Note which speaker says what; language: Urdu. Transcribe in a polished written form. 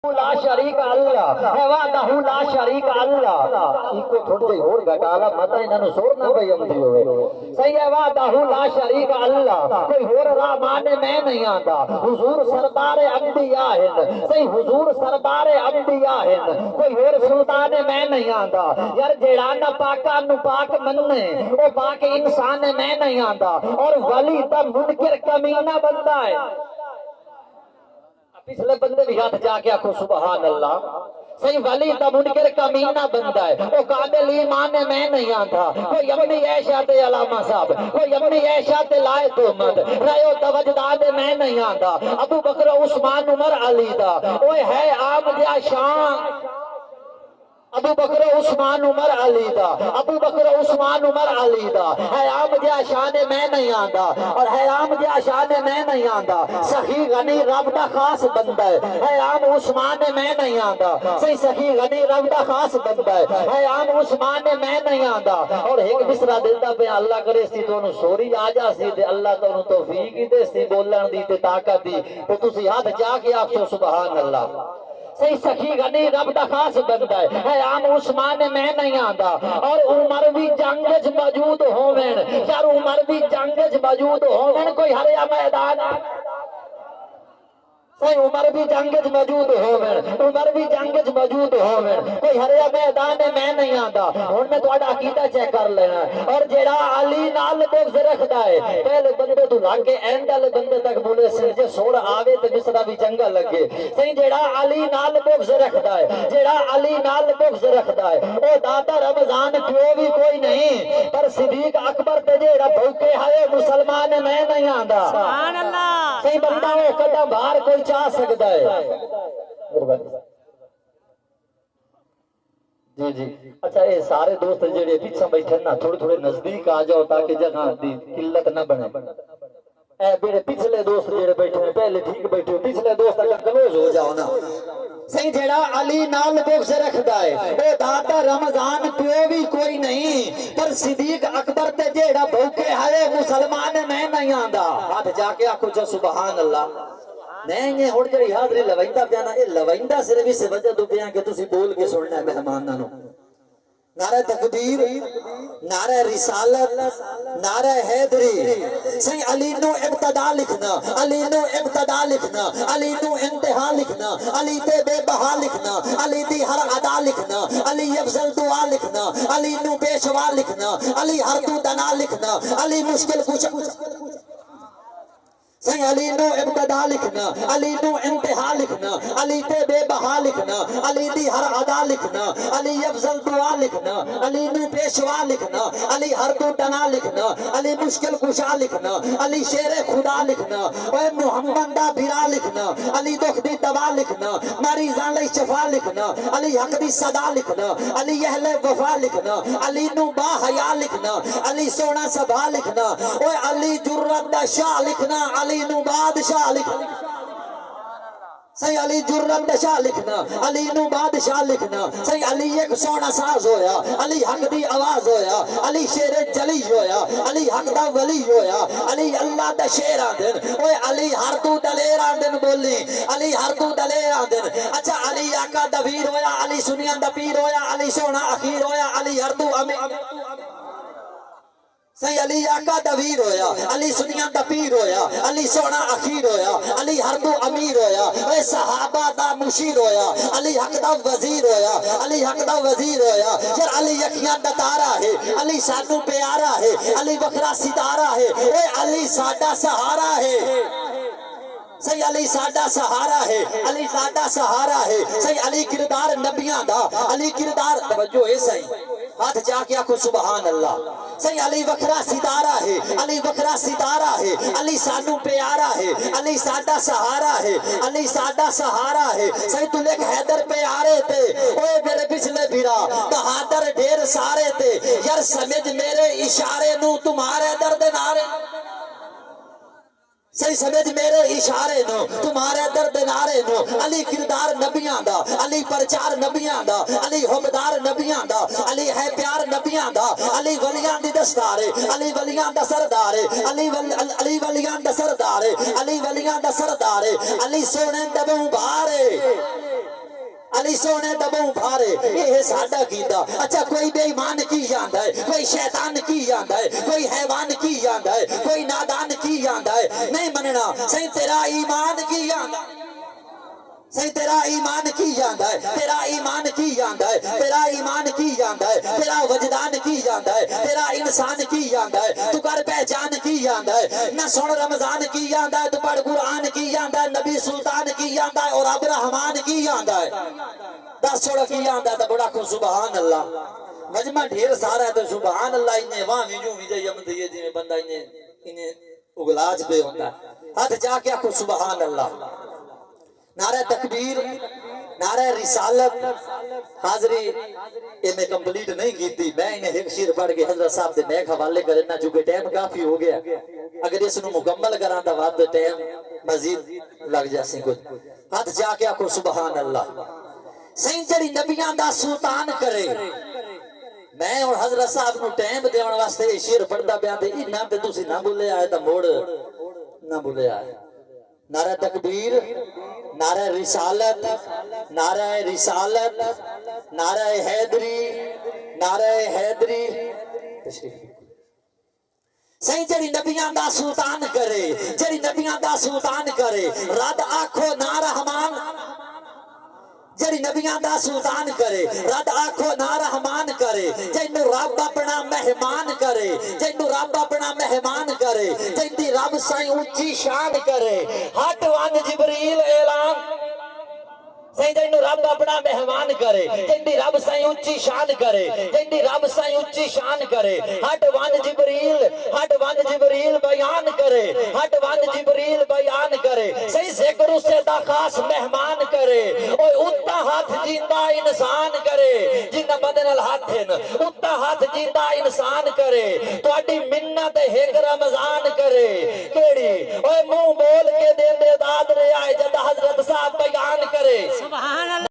Speaker 1: لا شریک اللہ ہے وحدہ لا شریک اللہ ایکو تھوڑ جی اور گھٹالا متا انہاں نو سور نہ پئی آندی ہوئے صحیح ہے وحدہ لا شریک اللہ کوئی اور راہ مانے میں نہیں آندا حضور سردار انبیاء ہیں صحیح حضور سردار انبیاء ہیں کوئی اور سلطان میں نہیں آندا یار جیڑا نہ پاکاں نو پاک مننے او پاک انسان میں نہیں آندا اور ولی تا منکر کمینہ بندہ ہے پچھلے بندے بھی ہاتھ جا کے آکھو سبحان اللہ صحیح ولی تا منکر کمینہ بندہ ہے وہ قابل ایمان میں نہیں آتا کوئی اپنی عیشہ تے علامہ صاحب کوئی اپنی عیشہ تے لائے تہمت رہو توجداد میں نہیں آتا ابو بکر عثمان عمر علی دا اوے ہے عام دیا شان ابو بکر عثمان عمر علی دا ابو بکر عثمان عمر علی دا ہے عام دیا شان میں نہیں آندا اور ہے عام دیا شان میں نہیں آندا سخی غنی رب دا خاص بندہ ہے عام عثمان میں نہیں آندا صحیح سخی غنی رب دا خاص بندہ ہے عام عثمان میں نہیں آندا اور ایک مصرع دیتا پہ اللہ کرے سی تو انہوں سوری آ جا سی دے اللہ تو انہوں توفیق ہی دے سی بولن دی تے طاقت دی تو تسی ہاتھ جا کے آکھو سبحان اللہ صحیح سخی غنی رب دا خاص بندہ ہے عام عثمان میں نہیں آندا اور عمر بھی جنگج موجود ہوویں یار عمر بھی جنگج موجود ہوویں کوئی ہریا میدان صحیح عمر بھی جنگج موجود ہوویں عمر بھی جنگج موجود ہوویں کوئی ہریا میدان میں نہیں آندا ہن میں تہاڈا عقیدہ چیک کر لینا اور جیڑا علی نال بغض رکھدا ہے پہلے بندے تو لگ کے اینڈ والے بندے تک بولے سے جے سوڑ آوے تے مصرع بھی چنگا لگے صحیح جیڑا علی نال بغض رکھدا ہے جیڑا علی نال بغض رکھدا ہے او دادا رمضان پیو بھی کوئی نہیں پر صدیق اکبر تے جیڑا بھوکے ہے مسلمان میں نہیں آندا سبحان اللہ صحیح بندہ او کدا باہر کوئی چاہ سکتا ہے جی جی اچھا یہ سارے دوست جڑے پیچھے بیٹھے نا تھوڑے تھوڑے نزدیک آ جاؤ تاکہ جگہ دی قلت نہ بنے اے میرے پچھلے دوست جڑے بیٹھے ہیں پہلے ٹھیک بیٹھے ہو پچھلے دوست اگر کلوز ہو جاؤ نا صحیح جڑا علی نال بغض رکھدا ہے اے دادا رمضان پیو بھی کوئی نہیں پر صدیق اکبر تے جڑا بھوکے ہے مسلمان میں نہیں آندا ہاتھ جا کے آکھو جو سبحان اللہ نہیں یہ ہوڑ جڑی حاضری لوائندہ بیانا اے لوائندہ صرف اس وجہ تو بیان کہ تسی بول کے سننا ہے مہمانانو نعرہ تکبیر نعرہ رسالت نعرہ حیدری صحیح علی نو ابتدا لکھنا علی نو ابتدا لکھنا علی نو انتہا لکھنا علی تے بے بہا لکھنا علی دی ہر ادا لکھنا علی افضل دعا لکھنا علی نو پیشوا لکھنا علی ہر تو دنا لکھنا علی مشکل کچھ صحیح علی نو ابتدا لکھنا علی نو انتہا لکھنا علی تے بے بہا لکھنا علی دی ہر ادا لکھنا علی افضل دعا لکھنا علی نو پیشوا لکھنا علی ہر تو ٹنا لکھنا علی مشکل کشا لکھنا علی شیر خدا لکھنا اے محمد دا بھرا لکھنا علی دکھ دی دوا لکھنا مریضاں لئی شفا لکھنا علی حق دی صدا لکھنا علی اہل وفا لکھنا علی نو با حیا لکھنا علی سونا سبھا لکھنا اے علی جرت دا شاہ لکھنا علی نو بادشاہ لکھنا صحیح علی جرت شاہ لکھنا علی نو بادشاہ لکھنا صحیح علی ایک سونا ساز ہویا علی حق دی آواز ہویا علی شیر جلی ہویا علی حق دا ولی ہویا علی اللہ دا شیر آدن اوے علی ہر تو دلیر آدن بولی علی ہر تو دلیر آدن اچھا علی آقا دا ویر ہویا علی سنیان دا پیر ہویا علی سونا اخیر ہویا علی ہر تو امیر صحیح علی آقا دا ویر ہویا علی سنیان دا پیر ہویا علی سونا اخیر ہویا علی ہر تو امیر ہویا اے صحابہ دا مشیر ہویا علی حق دا وزیر ہویا علی حق دا وزیر ہویا یار علی یقیان دا تارا ہے علی سانو پیارا ہے علی وکرا ستارہ ہے اے علی ساڈا سہارا ہے صحیح علی ساڈا سہارا ہے علی ساڈا سہارا ہے صحیح علی کردار نبیاں دا علی کردار توجہ ہے صحیح ہاتھ جا کے آکھو سبحان اللہ صحیح علی وکرا ستارہ ہے علی وکرا ستارہ ہے علی سانو پیارا ہے علی ساڈا سہارا ہے علی ساڈا سہارا ہے صحیح تو ایک حیدر پیارے تھے اوے میرے پچھلے بھیرا بہادر ڈھیر سارے تھے یار سمجھ میرے اشارے نو تمہارے درد نارے صحیح سمجھ میرے اشارے نو تمہارے درد نارے نو علی کردار نبیاں دا علی پرچار نبیاں دا علی حبدار نبیاں دا علی ہے پیار نبیاں دا علی ولیاں دی دستارے علی ولیاں دا سردارے علی ولیاں دا سردارے علی ولیاں دا سردارے علی سونے دبوں بھارے علی سونے دبوں بھارے یہ ساڈا کیتا اچھا کوئی بے ایمان کی جاندا ہے کوئی شیطان کی جاندا ہے کوئی حیوان کی جاندا ہے کوئی نادان کی جاندا ہے نہیں مننا صحیح تیرا ایمان کی جاندا صحیح تیرا ایمان کی جاندا ہے تیرا ایمان کی جاندا ہے تیرا ایمان کی جاندا ہے تیرا وجدان کی جاندا ہے تیرا انسان کی جاندا ہے تو کر پہچان کی جاندا ہے نہ سن رمضان کی جاندا ہے تو پڑھ قرآن کی جاندا ہے نبی سلطان کی جاندا ہے اور اب رحمان کی جاندا ہے دس چھوڑا کی جاندا ہے تو بڑا کو سبحان اللہ مجمع ڈھیر سارا ہے تو سبحان اللہ انہیں وہاں ویجو ویجے یمدیے جی میں بندہ انہیں اگلاج پہ ہوتا ہے ہاتھ جا کے آکھو سبحان اللہ نعرہ تکبیر نعرہ رسالت حاضری یہ میں کمپلیٹ نہیں کی تھی میں انہیں ایک شیر پڑھ کے حضرت صاحب دے نیک حوالے کرنا چونکہ ٹائم کافی ہو گیا اگر اس نو مکمل کراں تا بعد ٹائم مزید لگ جاسی کچھ ہاتھ جا کے آکھو سبحان اللہ سین جڑی نبیاں دا سلطان کرے میں اور حضرت صاحب نو ٹائم دیون واسطے یہ شیر پڑھدا پیا تے انہاں تے تسی نہ بھولے آئے تا موڑ نہ بھولے آئے نعرہ تکبیر نعرہ رسالت نعرہ رسالت نعرہ حیدری نعرہ حیدری صحیح جڑی نبیاں دا سلطان کرے جڑی نبیاں دا سلطان کرے رد آکھو نا رحمان جڑی نبیاں دا سلطان کرے رد آکھو نا رحمان کرے جنو رب اپنا مہمان کرے جنو رب اپنا مہمان کرے جنی رب سائیں اونچی شان کرے ہٹ وان جبریل اعلان سائیں جنو رب اپنا مہمان کرے جنی رب سائیں اونچی شان کرے جنی رب سائیں اونچی شان کرے ہٹ وان جبریل بیان کرے ہٹ وان جبریل بیان کرے صحیح ذکر اسے دا خاص مہمان کرے اوے اتا ہاتھ جیندہ انسان کرے جنہ بدن الہاتھ ہیں اتا ہاتھ جیندہ انسان کرے تو اڈی منت ایک رمضان کرے کیڑی اوے منہ